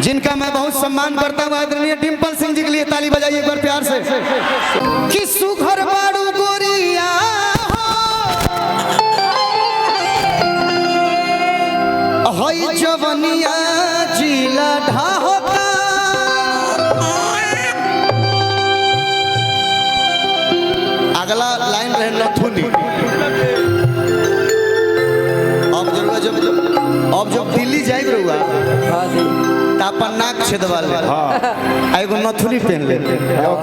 जिनका मैं बहुत सम्मान करता हूँ, आदरणीय डिम्पल सिंह जी के लिए ताली बजाइए एक बार प्यार से। कि सुघर बाड़ू गोरिया हई जवनिया जिला ढाहोता अगला लाइन रहे नथुनी। अब जब दिल्ली जाए रहुआ तो अपन नाक छेदवा ले, एगो नथुनी पहन ले,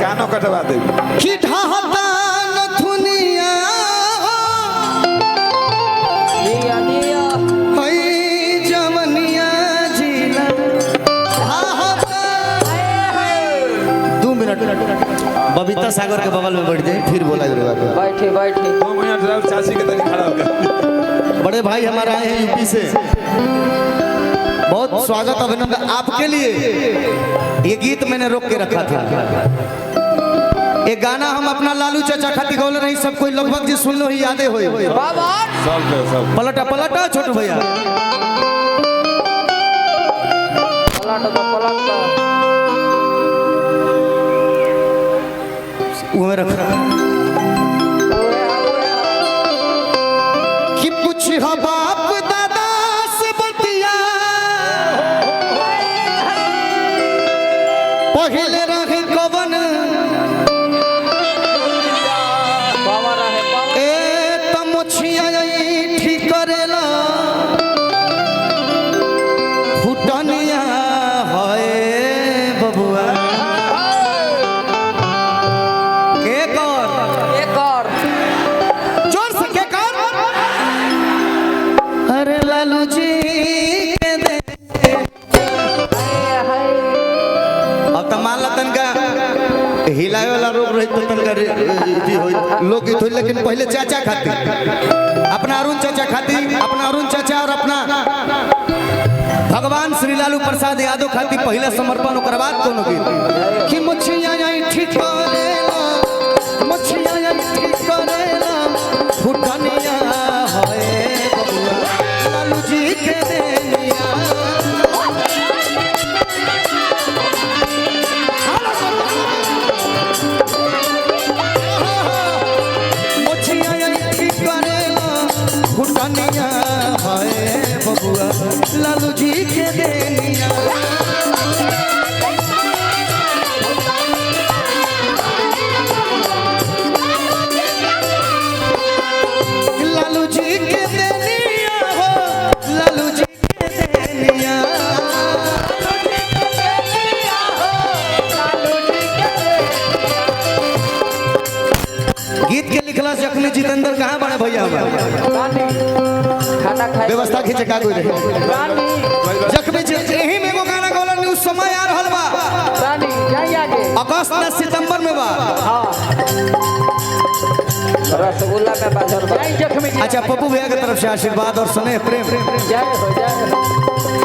कानो कटवा दे। कि ढाहता नथुनिया हई जवनिया जिला ढाहता। 2 मिनट बबीता सागर के बगल में बैठ जाए, फिर बोला जरूर। बैठे बैठे 2 मिनट चाची के तरीके खड़ा होकर। बड़े भाई हमारे आए हैं यूपी से, बहुत स्वागत अभिनंदन आपके लिए। ये गीत मैंने रोक के रखा था, एक गाना हम अपना लालू चाचा खाती गौल रही, सब कोई लगभग जी सुन लो ही यादें हो। पलटा पलटा छोटू भैया वो रख कि पूछ बाप दादा से बतिया पहले रहे कवन ए तमछिया ठीक करेला फुटनिया है बबुआ के कर जोर से के कर। अरे लालू जी के दे अब तो मान ला तनका हिलाए वाला रोग रही तो तनका लोग गीत हो, लेकिन पहले चाचा खाती, अपना अरुण चाचा खाती, अपना अरुण चाचा और अपना भगवान श्री लालू प्रसाद यादव खाती पहले समर्पण ओकर बाद कोनो गीत। कि मुछिया ठीक करेला मुछिया ठीक करेला फुटनिया है बबुआ लालू जी के देनिया। फुटनिया है बबुआ लालू जी के देनिया। लालू जी के देनिया हो लालू जी के देनिया। गीत के लिखला से अखनी जितेंद्र कहाँ बने भैया व्यवस्था खींचे का कोई रहे जख्मी यही में एगो गाना गौलन न्यूज समय आ रहल बा अगस्त न सितंबर में बा। रसगुल्ला में बाजार। अच्छा पप्पू भैया की तरफ से आशीर्वाद और स्नेह प्रेम।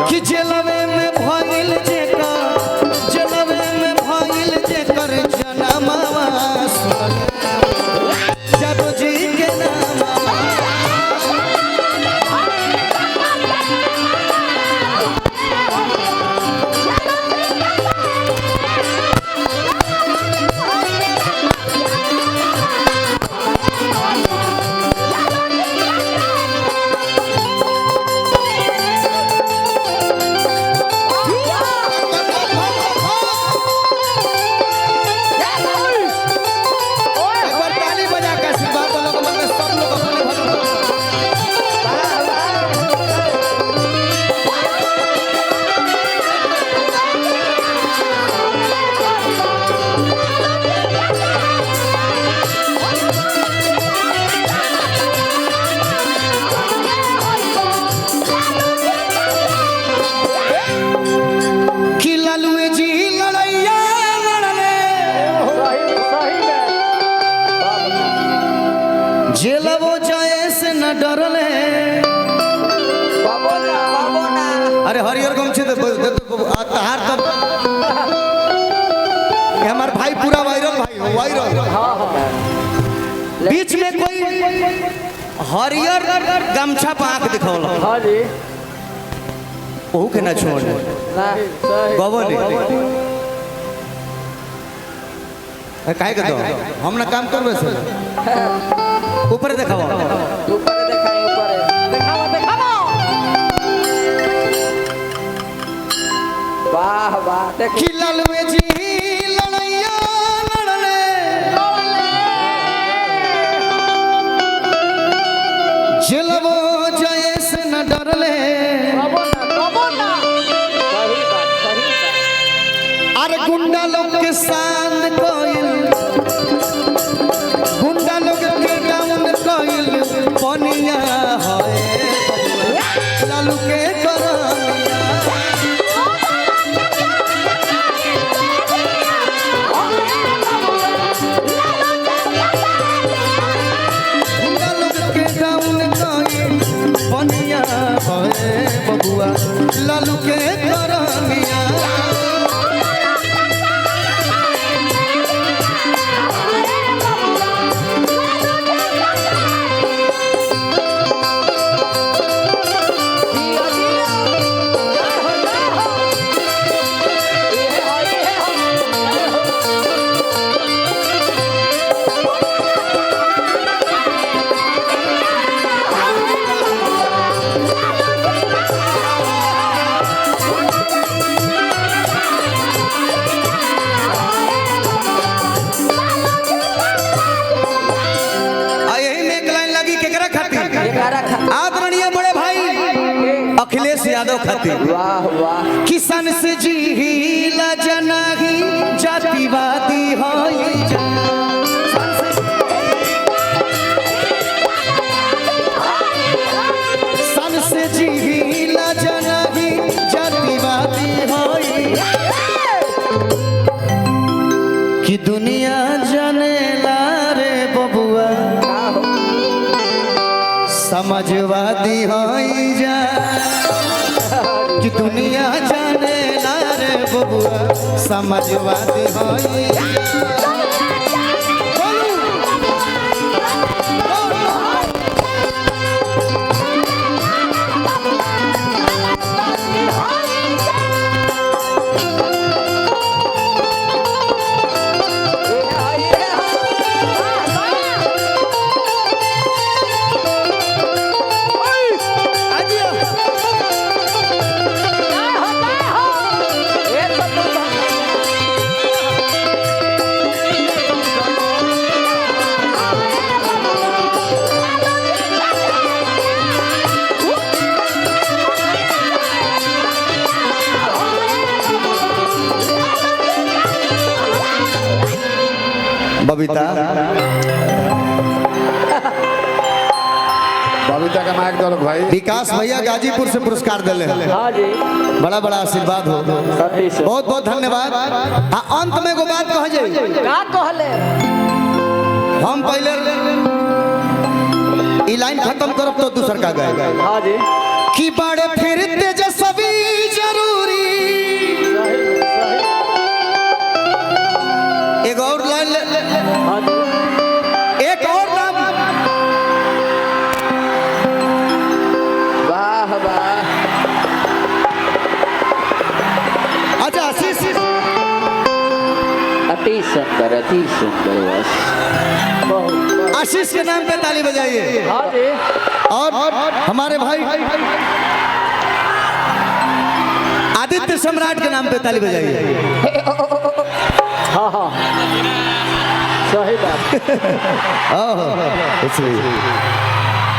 कि जेलवे में भइल जेकर जेलवे में भइल जेकर जनमवा जादू जी के नाम। जेलवो जाए से न डरले। अरे हरियर गमछी तहार तब हमार भाई पूरा वायरल भाई वायरल। बीच में कोई हरियर गमछा पे आंख दिखौला। ओहू के ना छोड़ ना सही गवन काहे के दो हम ना काम करबे से ऊपर देखाओ ऊपर देखाई ऊपर देखावा देखावा वाह वाह देख कि ललवे जी लड़ैया लड़ले जलवो जयस न डरले कबो ना सही बात अरे गुंडा लोग के शान कोइल गुंडा लोग के डाउन कोइल पनिया होए लालू के करनिया गुंडा लोग के डाउन कोइल पनिया होए बबुआ लालू के करनिया आदरणीय बड़े भाई अखिलेश यादव खातिर वाह वाह किसान से जी हिला जनाही जातिवादी होई सन से जी हिला जनाही जातिवादी होई कि दुनिया जानेला रे बबुआ समाजवादी होई जा कि दुनिया जाने ला रे बबुआ समाजवादी होई जा बबीता बबीता का माइक दो भाई। विकास भैया गाजीपुर से पुरस्कार दिले हाँ जी बड़ा बड़ा आशीर्वाद हो सतीश बहुत बहुत धन्यवाद। हाँ, अंत में एगो बात कह जाए का कहले हम पहले ई लाइन खत्म करब तो दूसर का गाए हाँ जी कि बड़े फिर तेजस्वी जरूरी एक और लाइन हाँ जी एक और नाम वाह वाह अच्छा आशीष अति सुंदर बस आशीष के नाम पे ताली बजाइए। हाँ जी और हमारे भाई आदित्य सम्राट के नाम पे ताली बजाइए। हाँ हाँ सही बात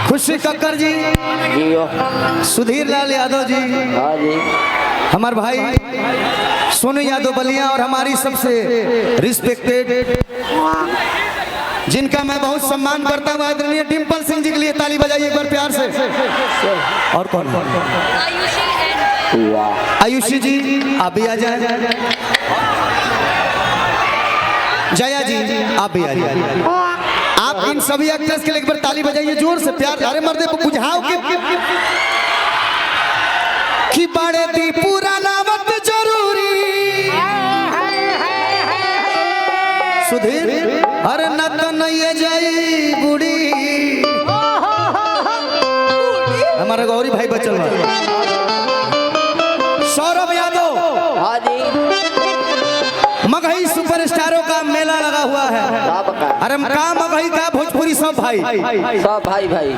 खुशी कक्कर जी जियो सुधीर लाल यादव जी हाँ जी हमारे भाई सोनू यादव बलिया और हमारी सबसे रिस्पेक्टेड जिनका मैं बहुत सम्मान करता हूँ आदरणीय डिम्पल सिंह जी के लिए ताली बजाइए एक बार प्यार से। और कौन वाह आयुषी जी आप भी आ जाए जया जी आप भी आ जाए। आप इन सभी एक्टर्स के लिए एक बार ताली बजाइए जोर से प्यार। अरे मर्दे को बुझाओ कि बड़े दी पूरा नावत जरूरी सुधीर अरे न तो नहीं जाई बुढ़ी हमारा गौरी भाई बचल गौरव यादव हाँ जी मगही सुपरस्टारों का मेला लगा हुआ है। सब का अरे का मगही का भोजपुरी सब भाई सब भाई भाई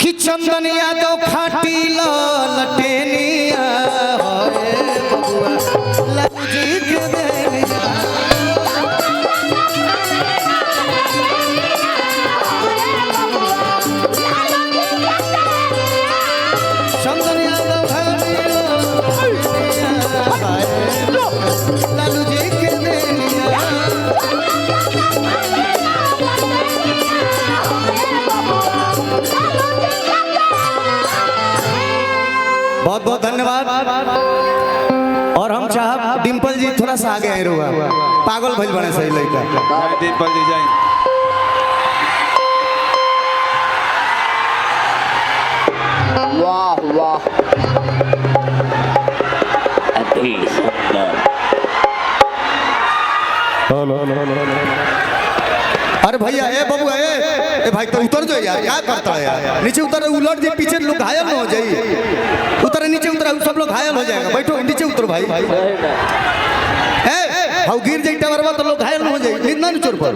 कि चंदन यादव खाटी लटेनिया होए बबुआ लालू जी के देनिया। चंदन यादव खाटी लटेनिया होए लालू जी के देनिया। बहुत बहुत धन्यवाद। और हम चाहब डिम्पल जी थोड़ा सा आगे आए रुआ पागल भइल बने सही लड़का। जय डिम्पल जी जय। वाह वाह अति सुंदर अरे भैया ए बबुआ ए भाई तो उतर जाओ यार क्या करता है यार। नीचे उतर उलट जे पीछे लोग घायल न हो जाइए। उतर नीचे उतर सब लोग घायल हो जाएगा। बैठो नीचे उतर भाई। सही बात ए हाउ गिर जाई टावर तो लोग घायल न हो जाए। निंदा न चोर पर